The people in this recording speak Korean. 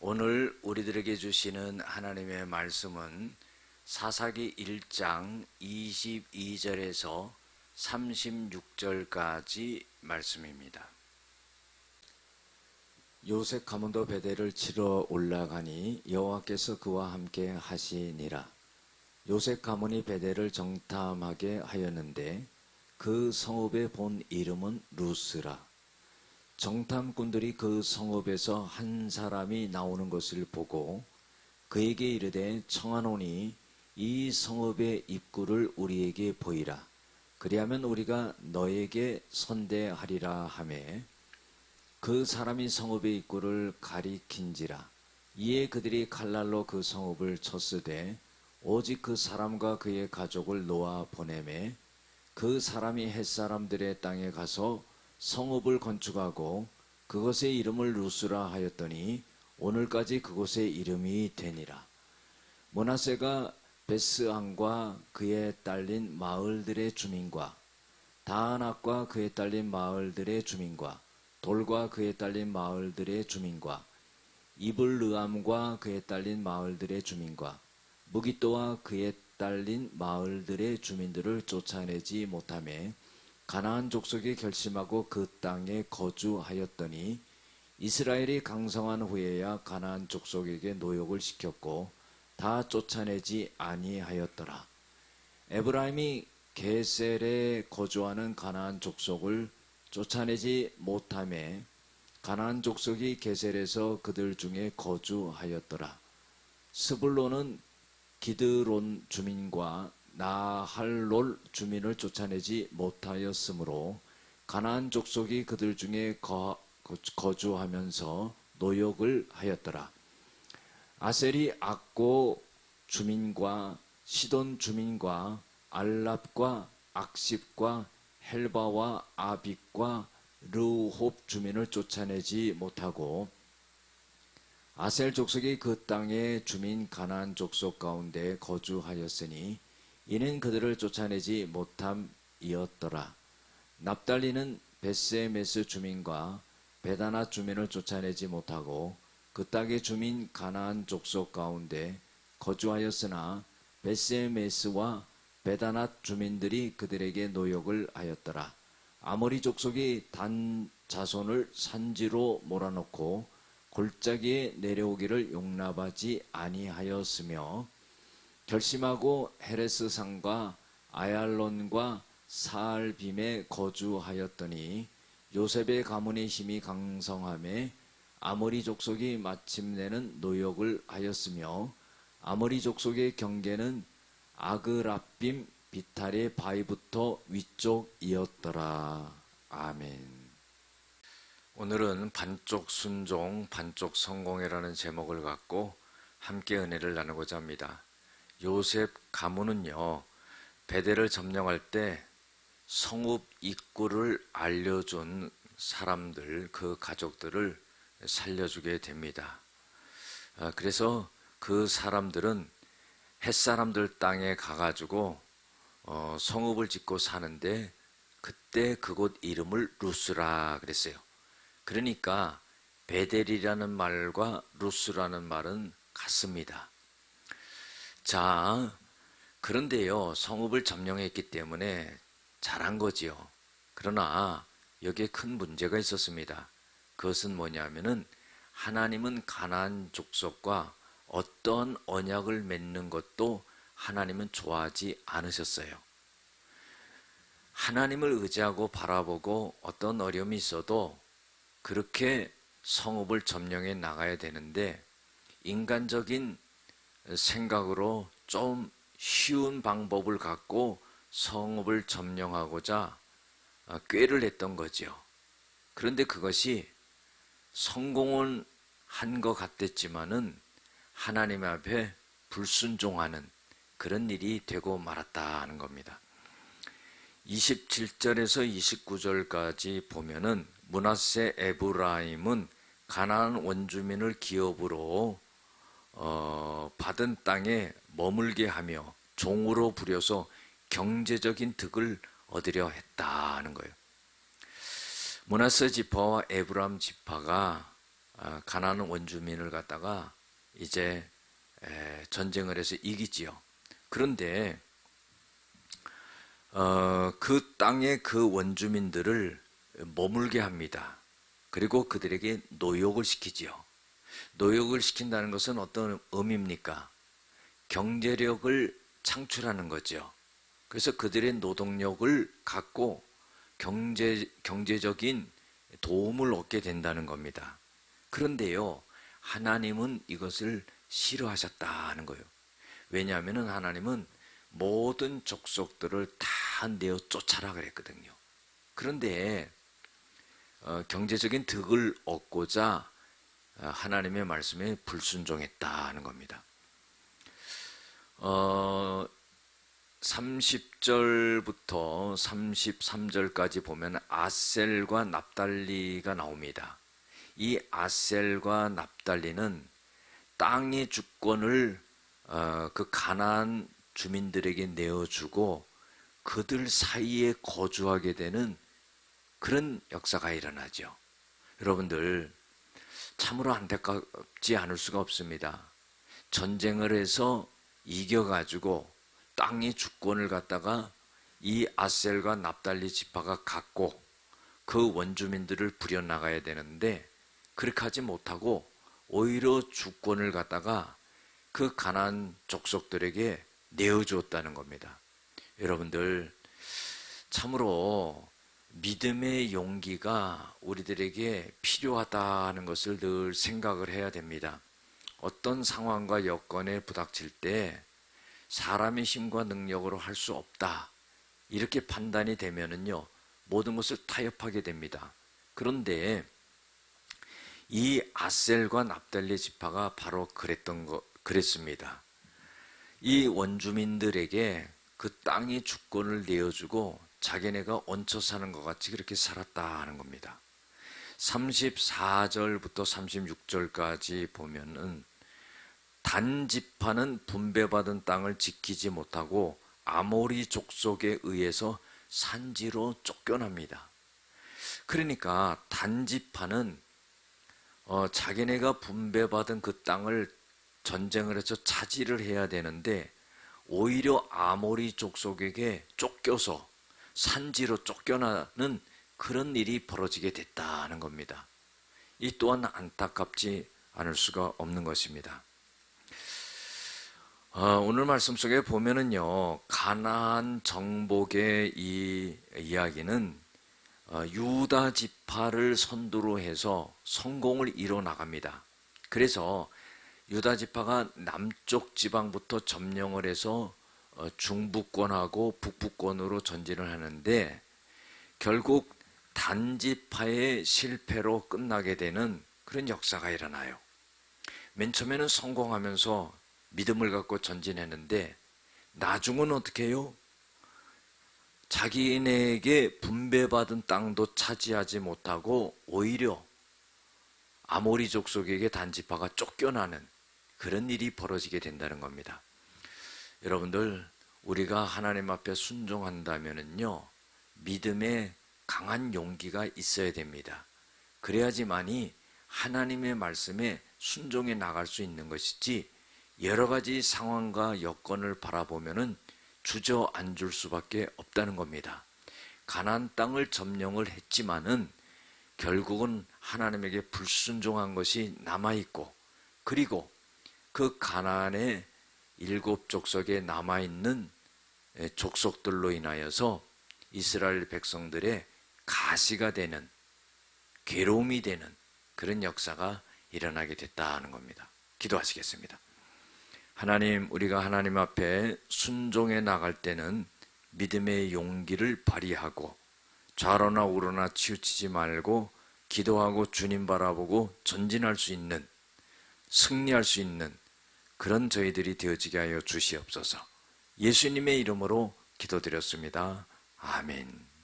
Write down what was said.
오늘 우리들에게 주시는 하나님의 말씀은 사사기 1장 22절에서 36절까지 말씀입니다. 요셉 가문도 베델을 치러 올라가니 여호와께서 그와 함께 하시니라. 요셉 가문이 베델을 정탐하게 하였는데 그 성읍의 본 이름은 루스라. 정탐꾼들이 그 성읍에서 한 사람이 나오는 것을 보고 그에게 이르되 청하노니 이 성읍의 입구를 우리에게 보이라. 그리하면 우리가 너에게 선대하리라 하매 그 사람이 성읍의 입구를 가리킨지라. 이에 그들이 칼날로 그 성읍을 쳤으되 오직 그 사람과 그의 가족을 놓아 보내매 그 사람이 햇사람들의 땅에 가서 성읍을 건축하고 그것의 이름을 루스라 하였더니 오늘까지 그곳의 이름이 되니라. 므낫세가 베스안과 그에 딸린 마을들의 주민과 다아낙과 그에 딸린 마을들의 주민과 돌과 그에 딸린 마을들의 주민과 이블르암과 그에 딸린 마을들의 주민과 무기또와 그에 딸린 마을들의 주민들을 쫓아내지 못하며 가나안 족속이 결심하고 그 땅에 거주하였더니 이스라엘이 강성한 후에야 가나안 족속에게 노역을 시켰고 다 쫓아내지 아니하였더라. 에브라임이 게셀에 거주하는 가나안 족속을 쫓아내지 못하며 가나안 족속이 게셀에서 그들 중에 거주하였더라. 스불론은 기드론 주민과 나할롤 주민을 쫓아내지 못하였으므로 가나안 족속이 그들 중에 거주하면서 노역을 하였더라. 아셀이 악고 주민과 시돈 주민과 알랍과 악십과 헬바와 아빅과 르홉 주민을 쫓아내지 못하고 아셀 족속이 그 땅의 주민 가나안 족속 가운데 거주하였으니 이는 그들을 쫓아내지 못함이었더라. 납달리는 벳세메스 주민과 베다낫 주민을 쫓아내지 못하고 그 땅의 주민 가나안 족속 가운데 거주하였으나 벳세메스와 베다낫 주민들이 그들에게 노역을 하였더라. 아모리 족속이 단 자손을 산지로 몰아넣고 골짜기에 내려오기를 용납하지 아니하였으며 결심하고 헤레스 산과 아얄론과 사알빔에 거주하였더니 요셉의 가문의 힘이 강성하매 아모리 족속이 마침내는 노역을 하였으며 아모리 족속의 경계는 아그랍빔 비탈의 바위부터 위쪽이었더라. 아멘. 오늘은 반쪽 순종, 반쪽 성공이라는 제목을 갖고 함께 은혜를 나누고자 합니다. 요셉 가문은요, 베델을 점령할 때 성읍 입구를 알려준 사람들, 그 가족들을 살려주게 됩니다. 그래서 그 사람들은 햇사람들 땅에 가가지고 성읍을 짓고 사는데 그때 그곳 이름을 루스라 그랬어요. 그러니까 베델이라는 말과 루스라는 말은 같습니다. 자, 그런데요, 성읍을 점령했기 때문에 잘한 거지요. 그러나 여기에 큰 문제가 있었습니다. 그것은 뭐냐면은 하나님은 가나안 족속과 어떤 언약을 맺는 것도 하나님은 좋아하지 않으셨어요. 하나님을 의지하고 바라보고 어떤 어려움이 있어도 그렇게 성읍을 점령해 나가야 되는데 인간적인 생각으로 좀 쉬운 방법을 갖고 성읍을 점령하고자 꾀를 했던 거죠. 그런데 그것이 성공은 한 것 같았지만은 하나님 앞에 불순종하는 그런 일이 되고 말았다 하는 겁니다. 27절에서 29절까지 보면은 므낫세 에브라임은 가나안 원주민을 기업으로 받은 땅에 머물게 하며 종으로 부려서 경제적인 득을 얻으려 했다 하는 거예요. 므낫세 지파와 에브라임 지파가 가나안 원주민을 갖다가 이제 전쟁을 해서 이기지요. 그런데 그 땅의 그 원주민들을 머물게 합니다. 그리고 그들에게 노역을 시키지요. 노역을 시킨다는 것은 어떤 의미입니까? 경제력을 창출하는 거죠. 그래서 그들의 노동력을 갖고 경제적인 도움을 얻게 된다는 겁니다. 그런데요, 하나님은 이것을 싫어하셨다는 거예요. 왜냐하면 하나님은 모든 족속들을 다 내어 쫓아라 그랬거든요. 그런데 경제적인 득을 얻고자 하나님의 말씀에 불순종했다는 겁니다. 30절부터 33절까지 보면 아셀과 납달리가 나옵니다. 이 아셀과 납달리는 땅의 주권을 그 가나안 주민들에게 내어주고 그들 사이에 거주하게 되는 그런 역사가 일어나죠. 여러분들 참으로 안타깝지 않을 수가 없습니다. 전쟁을 해서 이겨가지고 땅의 주권을 갖다가 이 아셀과 납달리 지파가 갖고 그 원주민들을 부려나가야 되는데 그렇게 하지 못하고 오히려 주권을 갖다가 그 가나안 족속들에게 내어주었다는 겁니다. 여러분들 참으로 믿음의 용기가 우리들에게 필요하다는 것을 늘 생각을 해야 됩니다. 어떤 상황과 여건에 부닥칠 때 사람의 힘과 능력으로 할 수 없다 이렇게 판단이 되면은요 모든 것을 타협하게 됩니다. 그런데 이 아셀과 납달리 지파가 바로 그랬습니다. 이 원주민들에게 그 땅의 주권을 내어주고 자기네가 얹혀 사는 것 같이 그렇게 살았다는 겁니다. 34절부터 36절까지 보면은 단 지파는 분배받은 땅을 지키지 못하고 아모리 족속에 의해서 산지로 쫓겨납니다. 그러니까 단 지파는 자기네가 분배받은 그 땅을 전쟁을 해서 차지를 해야 되는데 오히려 아모리 족속에게 쫓겨서 산지로 쫓겨나는 그런 일이 벌어지게 됐다는 겁니다. 이 또한 안타깝지 않을 수가 없는 것입니다. 오늘 말씀 속에 보면은요, 가나안 정복의 이 이야기는 유다 지파를 선두로 해서 성공을 이뤄 나갑니다. 그래서 유다 지파가 남쪽 지방부터 점령을 해서 중부권하고 북부권으로 전진을 하는데 결국 단지파의 실패로 끝나게 되는 그런 역사가 일어나요. 맨 처음에는 성공하면서 믿음을 갖고 전진했는데 나중은 어떻게 해요? 자기네에게 분배받은 땅도 차지하지 못하고 오히려 아모리 족속에게 단지파가 쫓겨나는 그런 일이 벌어지게 된다는 겁니다. 여러분들 우리가 하나님 앞에 순종한다면은요 믿음에 강한 용기가 있어야 됩니다. 그래야지만이 하나님의 말씀에 순종해 나갈 수 있는 것이지 여러 가지 상황과 여건을 바라보면은 주저앉을 수밖에 없다는 겁니다. 가나안 땅을 점령을 했지만은 결국은 하나님에게 불순종한 것이 남아있고 그리고 그 가나안의 7 족속에 남아있는 족속들로 인하여서 이스라엘 백성들의 가시가 되는 괴로움이 되는 그런 역사가 일어나게 됐다는 겁니다. 기도하시겠습니다. 하나님, 우리가 하나님 앞에 순종해 나갈 때는 믿음의 용기를 발휘하고 좌로나 우로나 치우치지 말고 기도하고 주님 바라보고 전진할 수 있는, 승리할 수 있는 그런 저희들이 되어지게 하여 주시옵소서. 예수님의 이름으로 기도드렸습니다. 아멘.